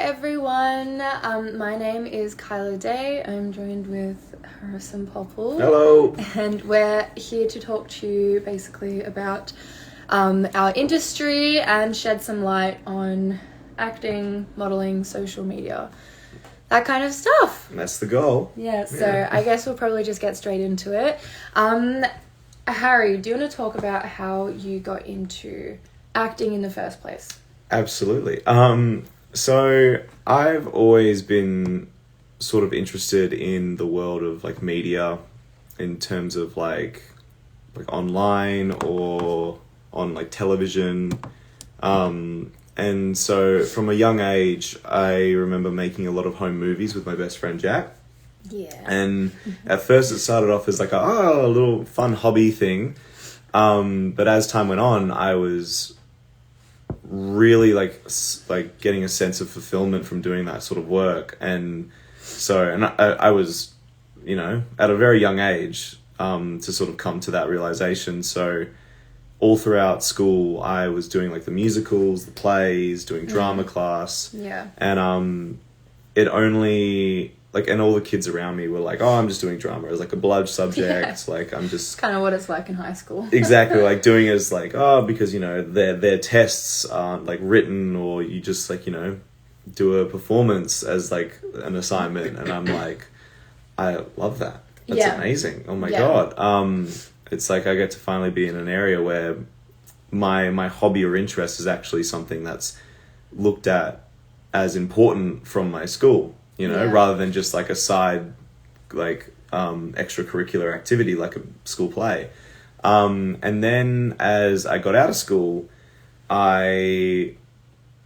everyone. My name is Kylah Day. I'm joined with Harrison Popple. Hello. And we're here to talk to you basically about our industry and shed some light on acting, modelling, social media, that kind of stuff. That's the goal. Yeah, so I guess we'll probably just get straight into it. Harry, do you want to talk about how you got into acting in the first place? Absolutely. So I've always been sort of interested in the world of like media in terms of like online or on like television. And so from a young age, I remember making a lot of home movies with my best friend Jack. Yeah. And at first it started off as like a little fun hobby thing. But as time went on, I was really like getting a sense of fulfillment from doing that sort of work. And so, and I was, you know, at a very young age, to sort of come to that realization. So all throughout school, I was doing like the musicals, the plays, doing drama class. Yeah. And, it only like, and all the kids around me were like, oh, I'm just doing drama. It was like a blood subject. Yeah. Like I'm just kind of what it's like in high school. Exactly. Like doing it as like, oh, because, you know, their tests aren't like written, or you just like, you know, do a performance as like an assignment. And I'm like, I love that. That's amazing. Oh my God. It's like I get to finally be in an area where my hobby or interest is actually something that's looked at as important from my school, you know, rather than just like a side, like, extracurricular activity, like a school play. And then as I got out of school, actually,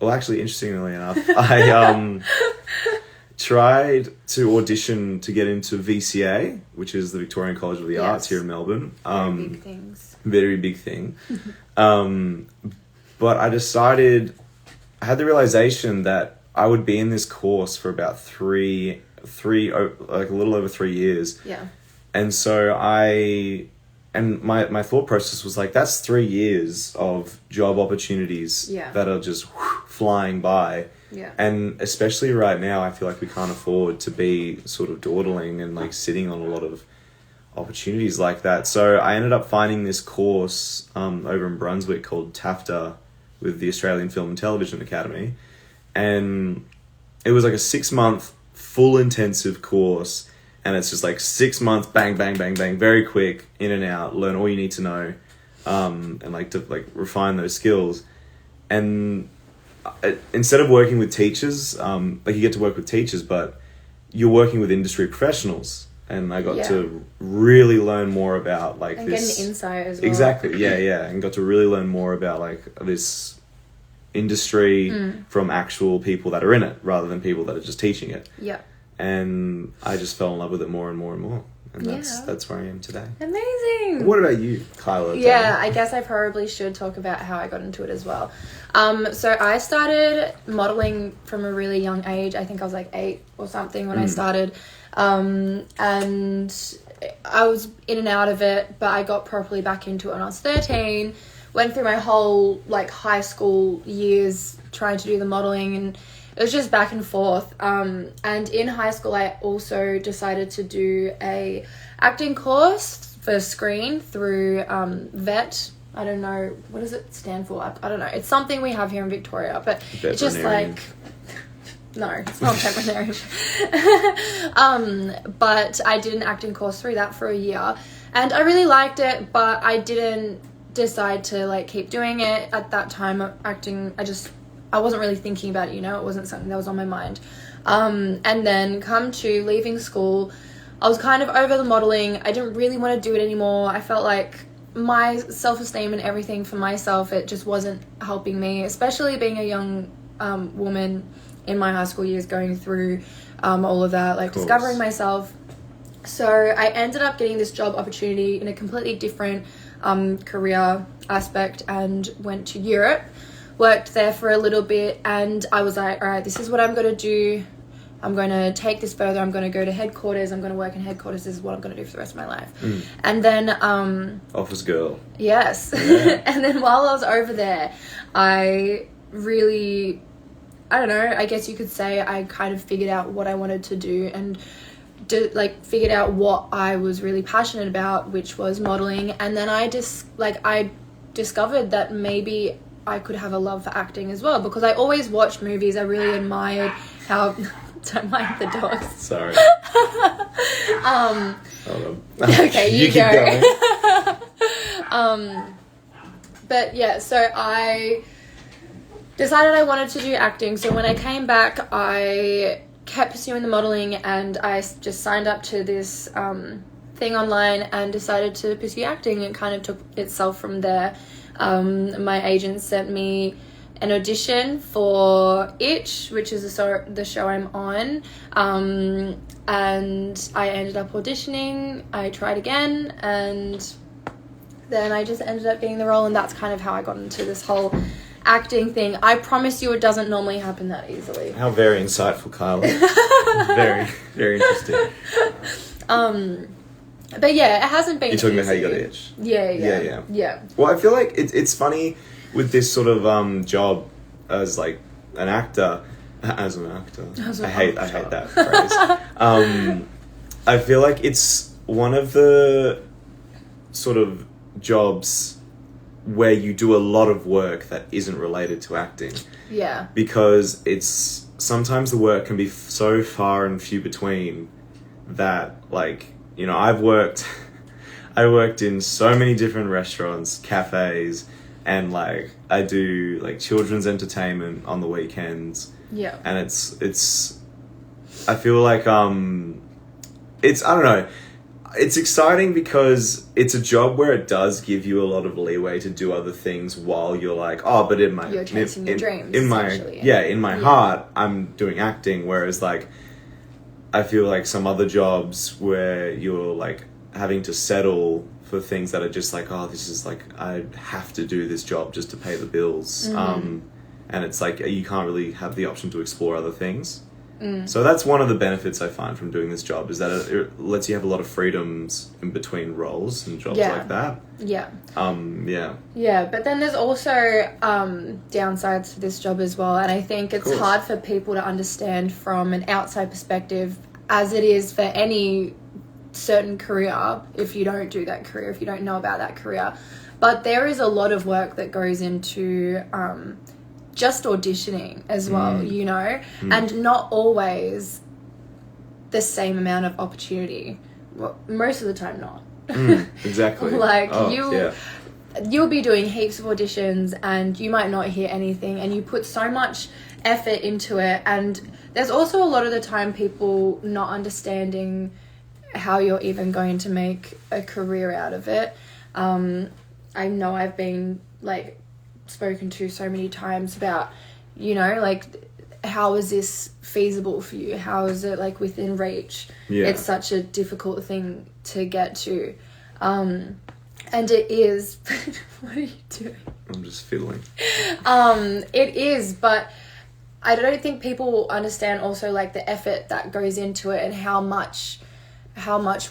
interestingly enough, I, tried to audition to get into VCA, which is the Victorian College of the Arts here in Melbourne. Very big things. Very big thing. But I had the realization that I would be in this course for about like a little over 3 years. Yeah. And so my thought process was like, that's 3 years of job opportunities that are just flying by. Yeah. And especially right now, I feel like we can't afford to be sort of dawdling and like sitting on a lot of opportunities like that. So I ended up finding this course over in Brunswick called TAFTA with the Australian Film and Television Academy. And it was like a 6-month full intensive course. And it's just like 6 months, bang, bang, bang, bang, very quick, in and out, learn all you need to know, and like to like refine those skills. And instead of working with teachers, like you get to work with teachers, but you're working with industry professionals. And I got to really learn more about like and this. Get an insight as well. Exactly, yeah. And got to really learn more about like this industry from actual people that are in it, rather than people that are just teaching it. Yeah. And I just fell in love with it more and more and more. And that's where I am today. Amazing. What about you, Kylah? Yeah, I guess I probably should talk about how I got into it as well. So I started modelling from a really young age. I think I was like 8 or something when I started. And I was in and out of it, but I got properly back into it when I was 13. Went through my whole like high school years trying to do the modelling, and it was just back and forth. And in high school, I also decided to do a acting course for screen through VET. I don't know, what does it stand for? I don't know. It's something we have here in Victoria, but it's just like... No, it's not veterinarian. But I did an acting course through that for a year, and I really liked it, but I didn't decide to like keep doing it at that time. Acting, I wasn't really thinking about it, you know, it wasn't something that was on my mind. And then come to leaving school, I was kind of over the modelling. I didn't really want to do it anymore. I felt like my self-esteem and everything for myself, it just wasn't helping me, especially being a young woman in my high school years, going through all of that, like discovering myself. So I ended up getting this job opportunity in a completely different career aspect and went to Europe. Worked there for a little bit, and I was like, all right, this is what I'm going to do. I'm going to take this further. I'm going to go to headquarters. I'm going to work in headquarters. This is what I'm going to do for the rest of my life. And then... office girl. Yes. Yeah. And then while I was over there, I really I don't know, I guess you could say I kind of figured out what I wanted to do and figured out what I was really passionate about, which was modeling. And then I discovered that maybe I could have a love for acting as well, because I always watched movies. I really admired how don't mind the dogs. Sorry. Hold on. Okay, you keep go. But yeah, so I decided I wanted to do acting. So when I came back, I kept pursuing the modeling, and I just signed up to this thing online and decided to pursue acting. It kind of took itself from there. My agent sent me an audition for Itch, which is the show I'm on, and I ended up auditioning. I tried again, and then I just ended up getting the role, and that's kind of how I got into this whole acting thing. I promise you it doesn't normally happen that easily. How very insightful, Kylah. Very, very interesting. But yeah, it hasn't been You're talking easy. about how you got Itch. Yeah. Well, I feel like it's funny with this sort of job as like an actor. As an actor. I hate that phrase. I feel like it's one of the sort of jobs where you do a lot of work that isn't related to acting. Yeah. Because it's sometimes the work can be so far and few between that, like, you know, I worked in so many different restaurants, cafes, and like I do like children's entertainment on the weekends. Yeah. And it's I feel like it's, I don't know, it's exciting because it's a job where it does give you a lot of leeway to do other things while you're like, oh, but you're chasing your dreams, in my heart I'm doing acting, whereas like I feel like some other jobs where you're like having to settle for things that are just like, oh, this is like, I have to do this job just to pay the bills. And it's like you can't really have the option to explore other things. So that's one of the benefits I find from doing this job, is that it lets you have a lot of freedoms in between roles and jobs like that. Yeah. Yeah, but then there's also downsides to this job as well, and I think it's hard for people to understand from an outside perspective, as it is for any certain career, if you don't do that career, if you don't know about that career. But there is a lot of work that goes into just auditioning as well, you know, and not always the same amount of opportunity. Well, most of the time not. Exactly. Like you'll be doing heaps of auditions and you might not hear anything, and you put so much effort into it, and there's also a lot of the time people not understanding how you're even going to make a career out of it. I know I've been like spoken to so many times about, you know, like, how is this feasible for you? How is it like within reach? It's such a difficult thing to get to. And it is. What are you doing? I'm just fiddling. It is, but I don't think people understand also like the effort that goes into it, and how much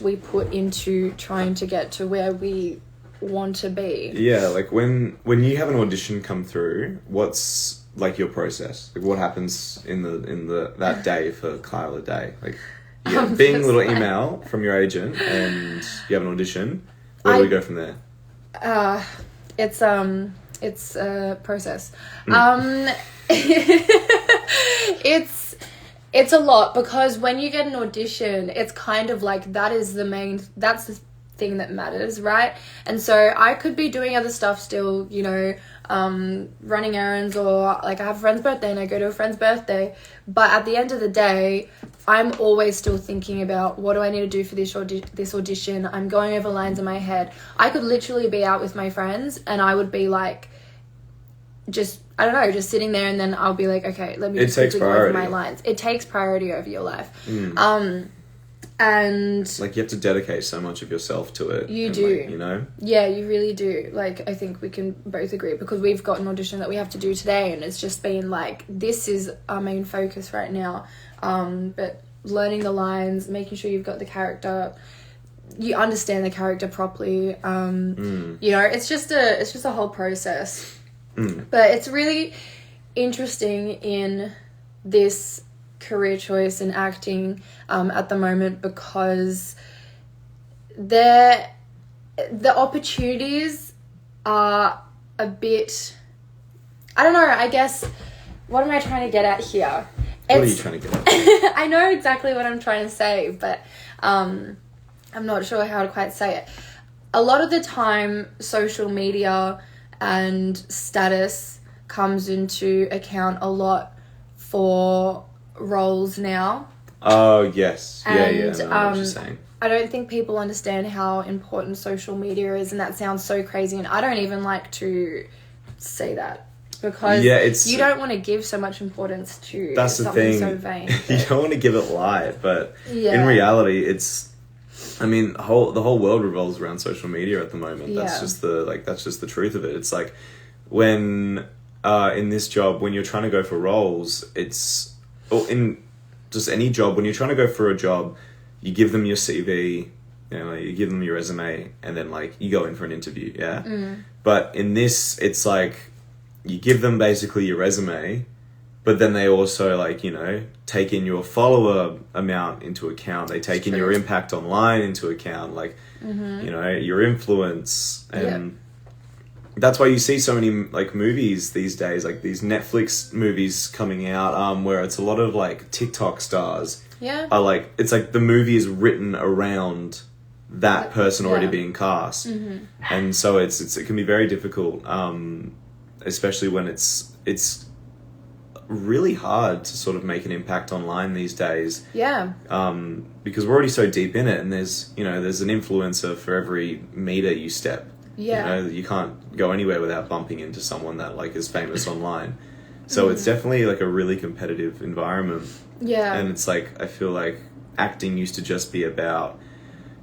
we put into trying to get to where we want to be. Yeah, like when you have an audition come through, what's like your process? Like what happens in the that day for Kylah Day? Like you get a bing little email from your agent and you have an audition. Where do we go from there? It's a process. It's a lot, because when you get an audition, it's kind of like that's the thing that matters, right? And so I could be doing other stuff still, you know, running errands, or like I have a friend's birthday and I go to a friend's birthday, but at the end of the day I'm always still thinking about what do I need to do for this audition. I'm going over lines in my head. I could literally be out with my friends and I would be like, just sitting there, and then I'll be like, okay, let me just quickly go over my lines. It takes priority over your life. And like you have to dedicate so much of yourself to it. You do. Like, you know? Yeah, you really do. Like, I think we can both agree, because we've got an audition that we have to do today, and it's just been like, this is our main focus right now. But learning the lines, making sure you've got the character, you understand the character properly. You know, it's just a whole process. But it's really interesting in this career choice in acting at the moment because the opportunities are a bit, I don't know, I guess, what am I trying to get at here? What are you trying to get at? I know exactly what I'm trying to say, but I'm not sure how to quite say it. A lot of the time, social media and status comes into account a lot for roles now. Oh, yes. And, yeah, I know what you're saying. I don't think people understand how important social media is, and that sounds so crazy, and I don't even like to say that. Because you don't want to give so much importance to something so vain. You don't want to give it light, but in reality, the whole world revolves around social media at the moment. That's just the truth of it. It's like when in this job, when you're trying to go for roles, or in just any job, when you're trying to go for a job, you give them your CV, you give them your resume, and then like you go in for an interview. Yeah. Mm. But in this, it's like, you give them basically your resume, but then they also take in your follower amount into account. They take in your impact online into account, your influence. And that's why you see so many movies these days, like these Netflix movies coming out, where it's a lot of TikTok stars. Yeah. It's like the movie is written around that person already being cast. Mm-hmm. And so it can be very difficult, especially when it's really hard to sort of make an impact online these days. Yeah. Because we're already so deep in it, and there's an influencer for every meter you step. Yeah. You can't go anywhere without bumping into someone that is famous online. So it's definitely a really competitive environment. Yeah. And it's I feel like acting used to just be about,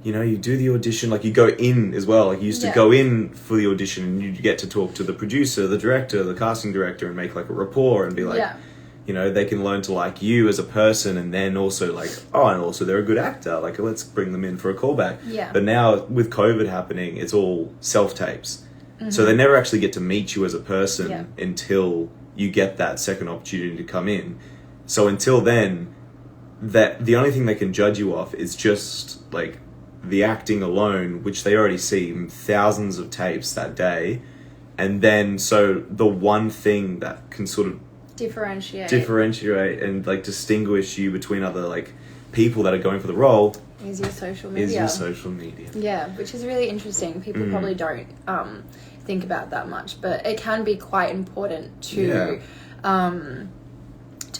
you do the audition, you go in as well. You used to go in for the audition and you get to talk to the producer, the director, the casting director, and make a rapport and be they can learn to like you as a person, and then also and also they're a good actor. Let's bring them in for a callback. Yeah. But now with COVID happening, it's all self-tapes. Mm-hmm. So they never actually get to meet you as a person until you get that second opportunity to come in. So until then, that the only thing they can judge you off is just the acting alone, which they already see in thousands of tapes that day. And then so the one thing that can sort of differentiate and distinguish you between other people that are going for the role is your social media. Yeah, which is really interesting. People probably don't think about that much, but it can be quite important to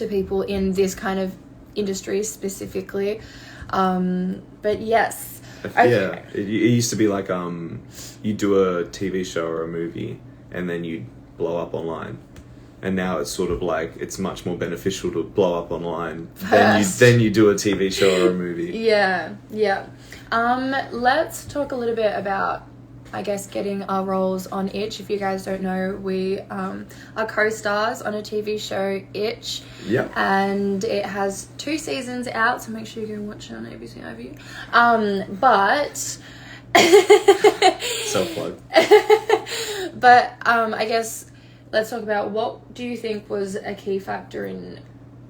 people in this kind of industry specifically. But yes. Okay. Yeah, it used to be you do a TV show or a movie and then you blow up online. And now it's sort of it's much more beneficial to blow up online than you do a TV show or a movie. Yeah. Let's talk a little bit about, I guess, getting our roles on Itch. If you guys don't know, we are co-stars on a TV show, Itch. Yeah. And it has 2 seasons out, so make sure you go watch it on ABC iView. But self-plug. But I guess let's talk about, what do you think was a key factor in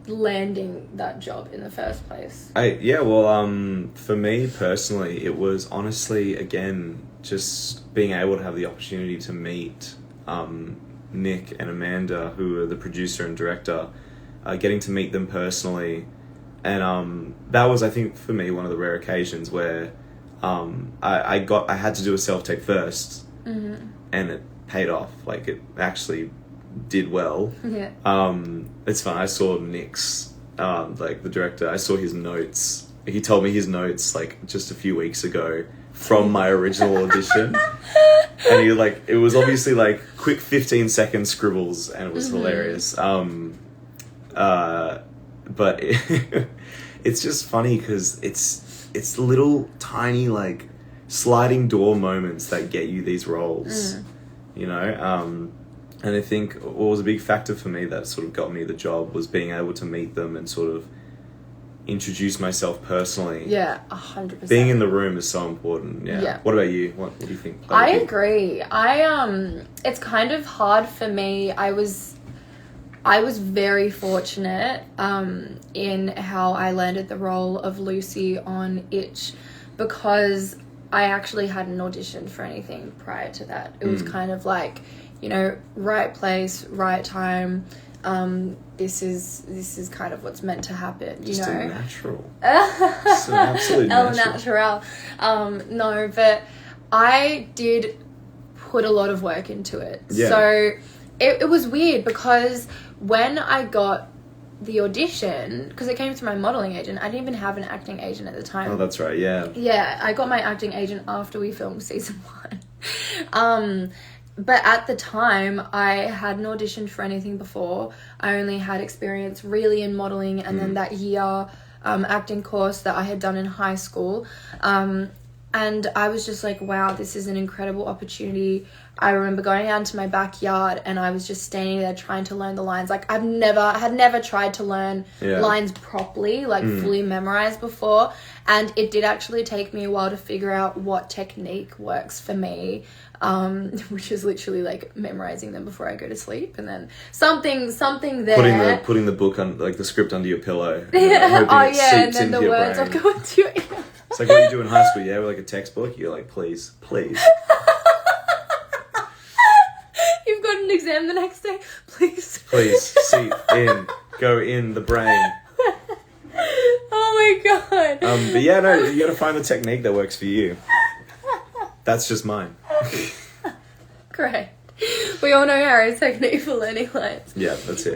landing that job in the first place? For me personally, it was honestly, again, just being able to have the opportunity to meet Nick and Amanda, who are the producer and director, getting to meet them personally. And that was, I think, for me, one of the rare occasions where I had to do a self-tape first, and it paid off. It actually did well. Yeah. It's fun. I saw Nick's, the director, I saw his notes. He told me his notes, just a few weeks ago from my original audition. And he, it was obviously, quick 15-second scribbles, and it was hilarious. But it's just funny because it's little tiny, sliding door moments that get you these roles, and I think what was a big factor for me that sort of got me the job was being able to meet them and sort of introduce myself personally. Yeah, 100%. Being in the room is so important. Yeah. What about you? What do you think? I agree. It's kind of hard for me. I was very fortunate in how I landed the role of Lucy on Itch, because I actually hadn't auditioned for anything prior to that. It was kind of like, you know, right place, right time. This is kind of what's meant to happen, you Just know. a natural. Just an absolute natural. No, but I did put a lot of work into it. Yeah. So it was weird, because when I got the audition, because it came through my modelling agent, I didn't even have an acting agent at the time. Oh, that's right, yeah. Yeah, I got my acting agent after we filmed season 1. But at the time, I hadn't auditioned for anything before. I only had experience really in modelling, and then that year acting course that I had done in high school. And I was just like, wow, this is an incredible opportunity. I remember going out into my backyard and I was just standing there trying to learn the lines. Like, I had never tried to learn lines properly, like fully memorized before. And it did actually take me a while to figure out what technique works for me, which is literally like memorizing them before I go to sleep. And then something there. Putting the book on, like the script under your pillow. And then the words will go into your ear. It's like what you do in high school, yeah, with like a textbook. You're like, please. You've got an exam the next day. Please, seat in, go in the brain. Oh my god. But yeah, no, you gotta find the technique that works for you. That's just mine. Great. We all know Harry's technique for learning lines. Yeah, that's it.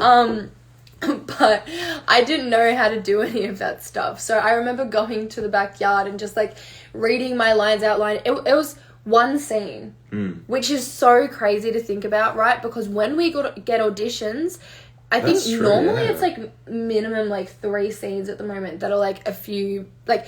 But I didn't know how to do any of that stuff. So I remember going to the backyard and just like reading my lines out loud. It was one scene, which is so crazy to think about, right? Because when we get auditions, I think normally it's like minimum like 3 scenes at the moment that are like a few, like,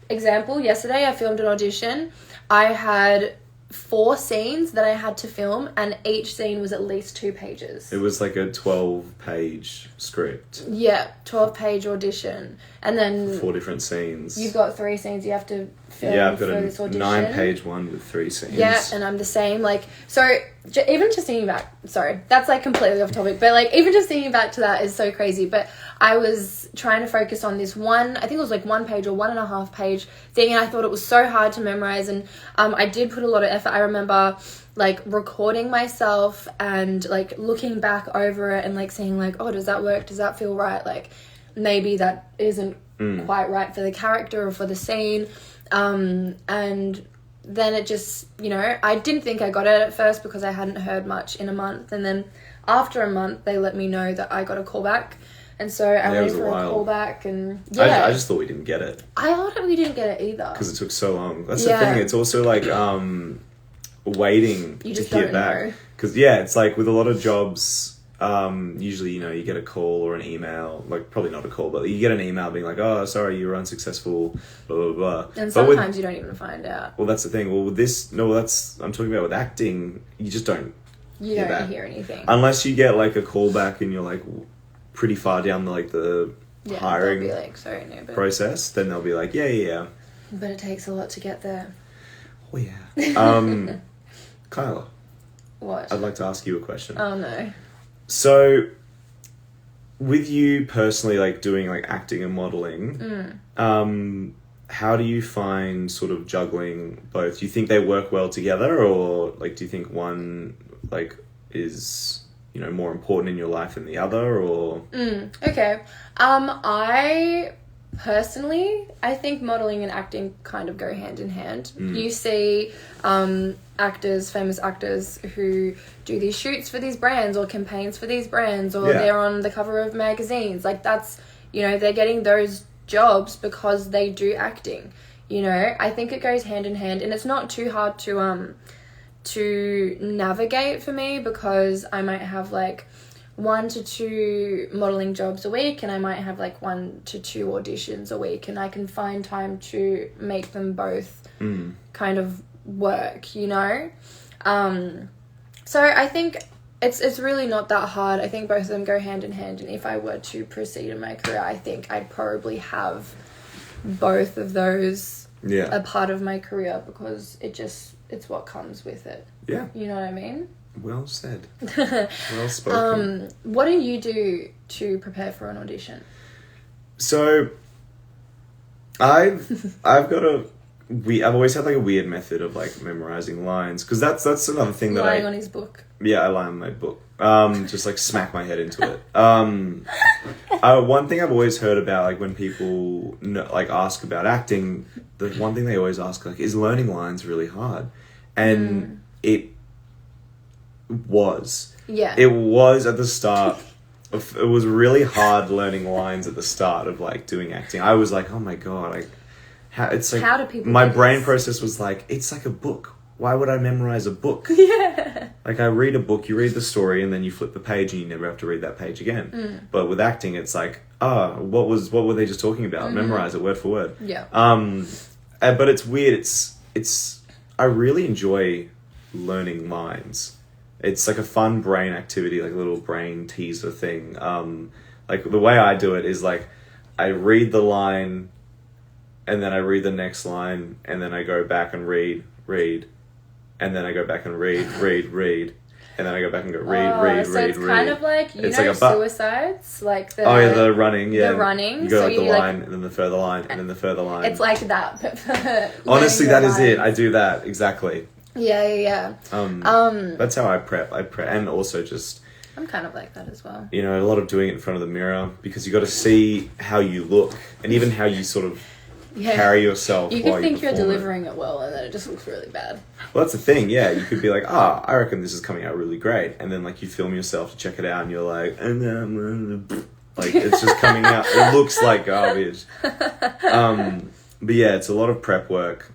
example, yesterday I filmed an audition. I had 4 scenes that I had to film, and each scene was at least 2 pages. It was like a 12-page script. Yeah, 12-page audition. And then 4 different scenes. You've got 3 scenes you have to film for this audition. Yeah, I've got a 9-page one with 3 scenes. Yeah, and I'm the same. Like, so even just thinking back, sorry, that's like completely off topic, but like even just thinking back to that is so crazy. But I was trying to focus on this one, I think it was like 1 page or 1.5 page thing, and I thought it was so hard to memorize. And I did put a lot of effort. I remember like recording myself and like looking back over it and like saying like, oh, does that work? Does that feel right? Like, maybe that isn't quite right for the character or for the scene. And then it just, you know, I didn't think I got it at first because I hadn't heard much in a month. And then after a month, they let me know that I got a callback. And so I went for a callback, and I just thought we didn't get it. I thought we didn't get it either. Because it took so long. That's the thing. It's also like waiting to hear back. Because, it's like with a lot of jobs, usually, you know, you get a call or an email, like probably not a call, but you get an email being like, oh, sorry, you were unsuccessful, blah, blah, blah. And sometimes you don't even find out. Well, that's the thing. Well, with this, I'm talking about with acting, you just don't hear hear anything. Unless you get like a callback and you're like pretty far down the hiring be like, sorry, no, but... process, then they'll be like, yeah. But it takes a lot to get there. Oh, yeah. Kylah. What? I'd like to ask you a question. Oh, no. So, with you personally, like, doing, like, acting and modelling, how do you find sort of juggling both? Do you think they work well together, or, like, do you think one, like, is, you know, more important in your life than the other, or... Okay. I think modelling and acting kind of go hand in hand. You see famous actors who do these shoots for these brands or campaigns for these brands, or they're on the cover of magazines. Like, that's, you know, they're getting those jobs because they do acting. You know, I think it goes hand in hand, and it's not too hard to navigate for me, because I might have like 1 to 2 modelling jobs a week, and I might have like 1 to 2 auditions a week, and I can find time to make them both kind of work, you know? So I think it's really not that hard. I think both of them go hand in hand, and if I were to proceed in my career, I think I'd probably have both of those a part of my career, because it's what comes with it. Yeah. You know what I mean? Well said. Well spoken. What do you do to prepare for an audition? So, I've always had like a weird method of like memorizing lines, because that's another thing that Lying on his book. Yeah, I lie on my book. Just like smack my head into it. One thing I've always heard about, like when people like ask about acting, the one thing they always ask, like, is learning lines really hard? And it was. Yeah. It was at the start. It was really hard learning lines at the start of like doing acting. I was like, oh my god, like how do people? My brain process was like, it's like a book. Why would I memorize a book? Yeah. Like, I read a book, you read the story, and then you flip the page and you never have to read that page again. But with acting, it's like, what were they just talking about? Memorize it word for word. Yeah. But it's weird. I really enjoy learning lines. It's like a fun brain activity, like a little brain teaser thing. Like, the way I do it is like, I read the line, and then I read the next line, and then I go back and read, and then I go back and read, and then I go back and go read. So it's kind of like, it's know, like suicides, like the the running, yeah. The running. You go so like the you line, and then the further line, and then the further line. It's like that. But for honestly, that is lines. it. I do that exactly. Yeah. That's how I prep. And also just, I'm kind of like that as well. you know, a lot of doing it in front of the mirror, because you got to see how you look and even how you sort of carry yourself. You while could think you're perform delivering it well, and then it just looks really bad. Well, that's the thing. Yeah, you could be like, I reckon this is coming out really great, and then like you film yourself to check it out, and you're like, like it's just coming out. It looks like garbage. But yeah, it's a lot of prep work.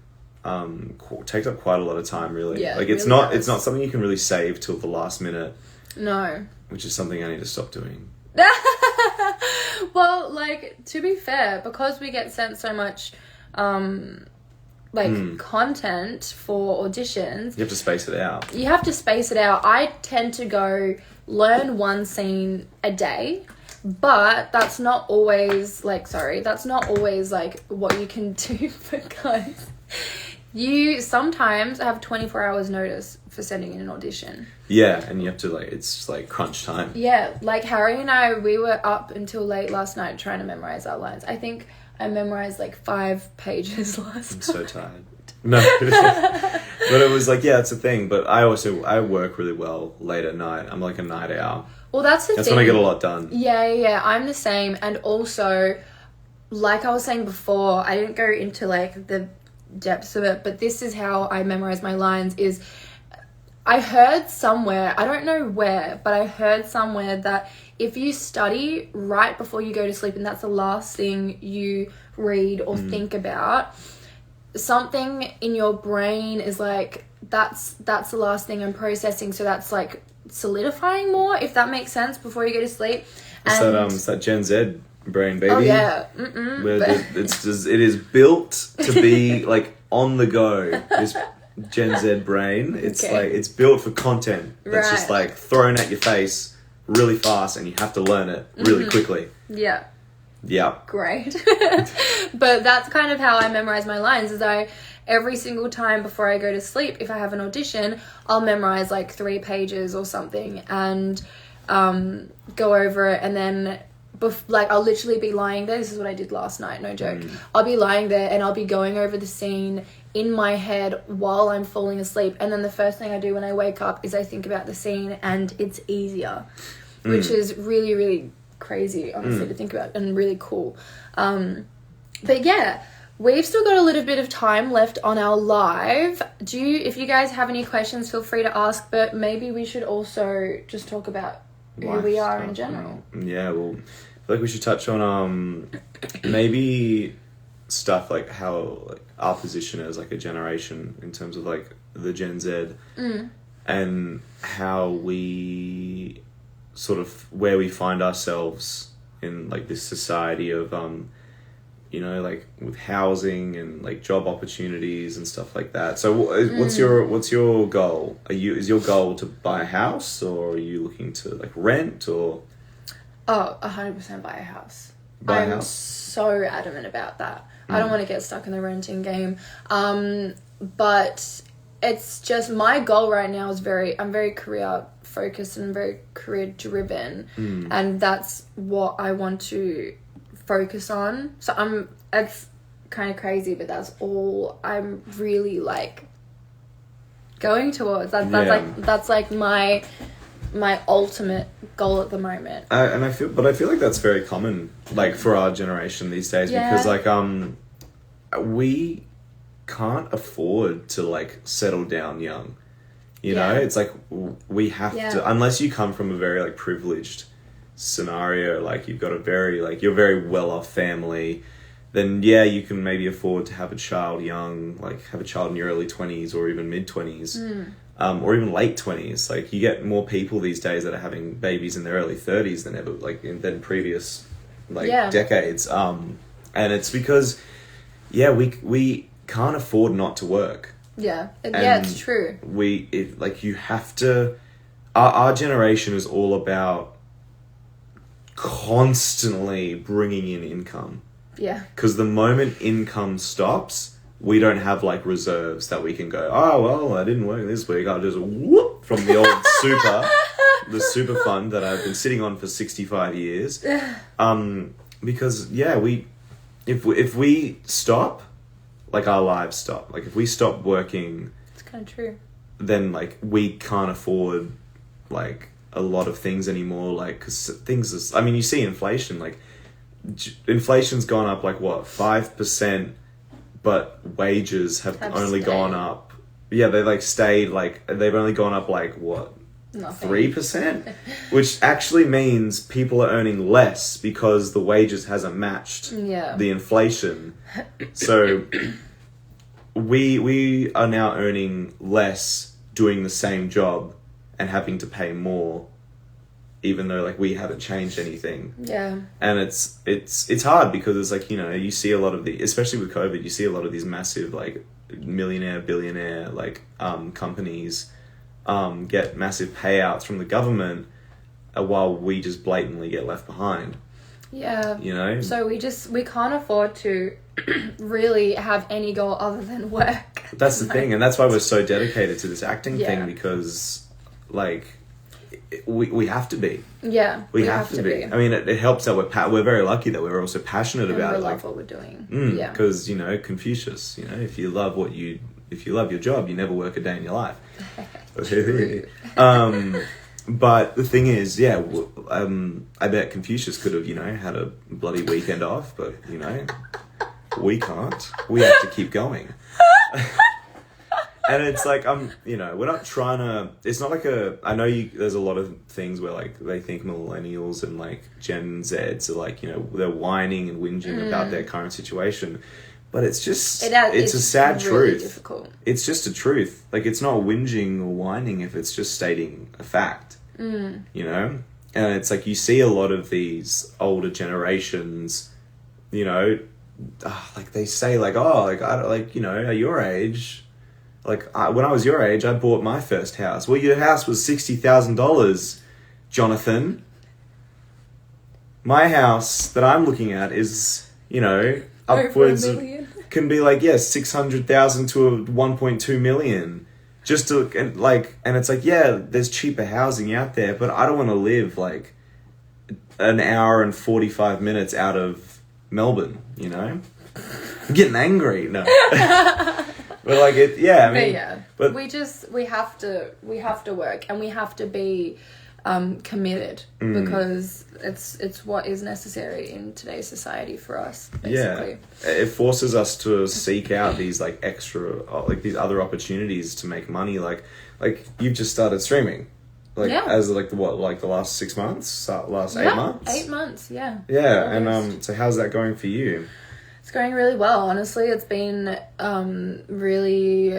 Takes up quite a lot of time, really. Yeah, like it it's really not does. it's not something you can really save till the last minute. No. Which is something I need to stop doing. Well, like, to be fair, because we get sent so much content for auditions, You have to space it out. you have to space it out. I tend to go learn one scene a day, but that's not always like what you can do, because you sometimes have 24 hours notice for sending in an audition. Yeah, and you have to it's like crunch time. Yeah, like Harry and I, we were up until late last night trying to memorize our lines. I think I memorized like 5 pages last night. I'm so tired. No. But it was like, yeah, it's a thing. But I work really well late at night. I'm like a night owl. Well, that's the thing. That's when I get a lot done. Yeah. I'm the same. And also, like I was saying before, I didn't go into like the depths of it, but this is how I memorize my lines is I heard somewhere, I don't know where, but I heard somewhere that if you study right before you go to sleep, and that's the last thing you read or think about, something in your brain is like, that's the last thing I'm processing, so that's like solidifying more, if that makes sense, before you go to sleep. It's that Gen Z brain, baby. Oh yeah. It is built to be like on the go. This Gen Z brain, it's Okay. like it's built for content that's just Right. like thrown at your face really fast, and you have to learn it really quickly. Yeah. Yeah. Great. But that's kind of how I memorize my lines, is every single time before I go to sleep, if I have an audition, I'll memorize like 3 pages or something and go over it, and then I'll literally be lying there. This is what I did last night, no joke. I'll be lying there and I'll be going over the scene in my head while I'm falling asleep, and then the first thing I do when I wake up is I think about the scene, and it's easier, which is really, really crazy, honestly, to think about, and really cool. But yeah, we've still got a little bit of time left on our live. If you guys have any questions, feel free to ask, but maybe we should also just talk about who we are in general. Yeah, well, I feel like we should touch on maybe stuff like how like our position as like a generation in terms of like the Gen Z, and how we sort of where we find ourselves in like this society of like with housing and like job opportunities and stuff like that. So what's your goal? Is your goal to buy a house, or are you looking to like rent, or 100% buy a house. Buy a I'm house? so adamant about that. I don't want to get stuck in the renting game. But it's just my goal right now is I'm very career focused and very career driven, and that's what I want to focus on. So it's kind of crazy, but that's all I'm really like going towards. That's like my ultimate goal at the moment. I feel like that's very common, like for our generation these days, because like we can't afford to like settle down young. You know, it's like we have to, unless you come from a very like privileged scenario, like you've got a very like you're a very well off family, then you can maybe afford to have a child young, like have a child in your early 20s or even mid 20s. Or even late 20s. Like you get more people these days that are having babies in their early 30s than ever, like than previous decades. And it's because we can't afford not to work. It's true. You have to. Our generation is all about constantly bringing in income. Because the moment income stops, we don't have like reserves that we can go, oh well, I didn't work this week, I'll just whoop from the old the super fund that I've been sitting on for 65 years. Because if we stop, like our lives stop. Like if we stop working, it's kind of true. Then like we can't afford like a lot of things anymore. Like because things are, I mean, you see inflation. Like inflation's gone up like what 5%. But wages have only gone up. Yeah, they like stayed like they've only gone up like what? 3%, which actually means people are earning less because the wages hasn't matched the inflation. So we are now earning less doing the same job and having to pay more, even though like we haven't changed anything. And it's hard because it's like, you know, you see a lot of especially with COVID, you see a lot of these massive like millionaire, billionaire like companies get massive payouts from the government while we just blatantly get left behind. You know? So we can't afford to really have any goal other than work. That's the thing, and that's why we're so dedicated to this acting thing, because like we have to be. We have to be. I mean, it helps that we're very lucky that we're also passionate about it. We love what we're doing. Because you know, Confucius, you know, if you love your job, you never work a day in your life. But the thing is, I bet Confucius could have, you know, had a bloody weekend off, but you know, we can't. We have to keep going. And it's like, you know, we're not trying to, it's not like I know there's a lot of things where like they think millennials and like Gen Zs are like, you know, they're whining and whinging about their current situation. But it's just, it's a sad really truth. Difficult. It's just a truth. Like it's not whinging or whining if it's just stating a fact, you know? And it's like, you see a lot of these older generations, you know, like they say like, oh, like, I don't, like, you know, at your age, like when I was your age, I bought my first house. Well, your house was $60,000, Jonathan. My house that I'm looking at is, you know, upwards of, can be like 600,000 to 1.2 million. Just to and it's like, there's cheaper housing out there, but I don't want to live like an hour and 45 minutes out of Melbourne. You know, I'm getting angry. No. But like I mean, but we have to work, and we have to be committed, because it's what is necessary in today's society for us, basically. It forces us to seek out these like extra, like these other opportunities to make money. Like you've just started streaming, like as like the last 6 months, last 8 months. 8 months, yeah. And so how's that going for you? It's going really well, honestly. It's been really,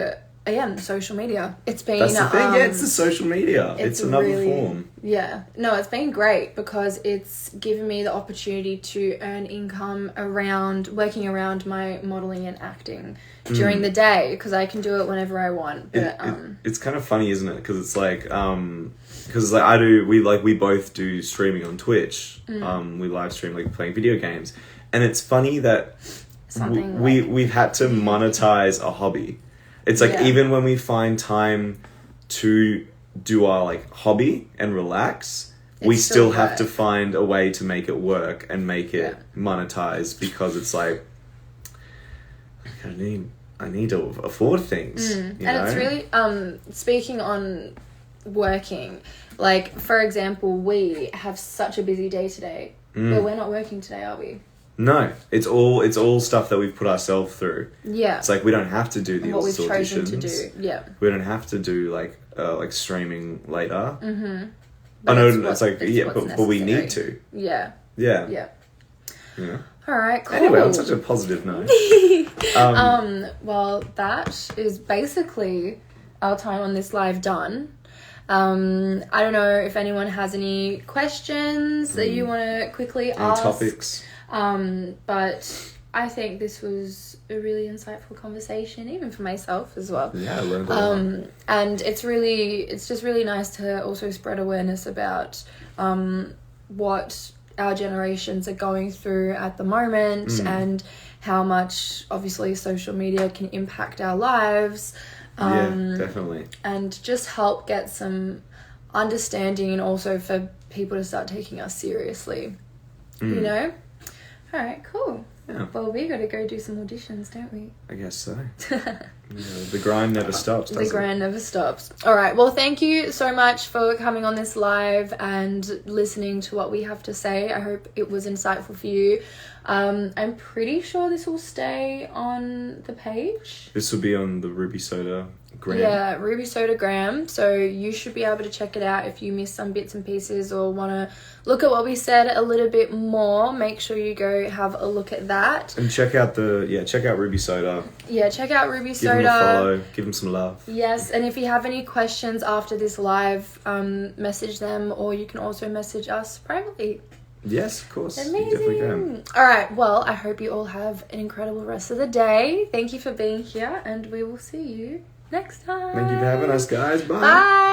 again, social media. It's been... That's the thing, it's the social media. It's another really, form. Yeah. No, it's been great because it's given me the opportunity to earn income working around my modelling and acting during the day, because I can do it whenever I want. But it's kind of funny, isn't it? Because it's like... because like we both do streaming on Twitch. We live stream like playing video games. And it's funny that we've had to monetize a hobby. It's like Yeah. even when we find time to do our like hobby and relax, we It's still still have work. to find a way to make it work and make it Yeah. monetize, because it's like I need to afford things. You And know? it's really speaking on working, like for example, we have such a busy day today, but we're not working today, are we? No, it's all stuff that we've put ourselves through. Yeah. It's like we don't have to do the What we've chosen auditions. to do. Yeah. We don't have to do like streaming later. Mm-hmm. I know it's it's like but we need to. Yeah. Yeah. Yeah. Yeah. All right, cool. Anyway, on such a positive note. Well, that is basically our time on this live done. I don't know if anyone has any questions that you want to quickly Any ask. topics? But I think this was a really insightful conversation, even for myself as well. Yeah, I learned a lot. And it's just really nice to also spread awareness about what our generations are going through at the moment and how much obviously social media can impact our lives. Yeah, definitely. And just help get some understanding, and also for people to start taking us seriously. You know? All right, cool. Yeah. Well, we got to go do some auditions, don't we? I guess so. The grind never stops, does The grind never stops. All right. Well, thank you so much for coming on this live and listening to what we have to say. I hope it was insightful for you. I'm pretty sure this will stay on the page. This will be on the Ruby Soda gram. Yeah, Ruby Soda gram. So you should be able to check it out if you missed some bits and pieces or want to look at what we said a little bit more. Make sure you go have a look at that. And check out Ruby Soda. Yeah, check out Ruby Give Soda. them a follow. Give them some love. Yes, and if you have any questions after this live, message them, or you can also message us privately. Yes, of course. You definitely can. Amazing. All right, well, I hope you all have an incredible rest of the day. Thank you for being here, and we will see you next time. Thank you for having us, guys. Bye. Bye.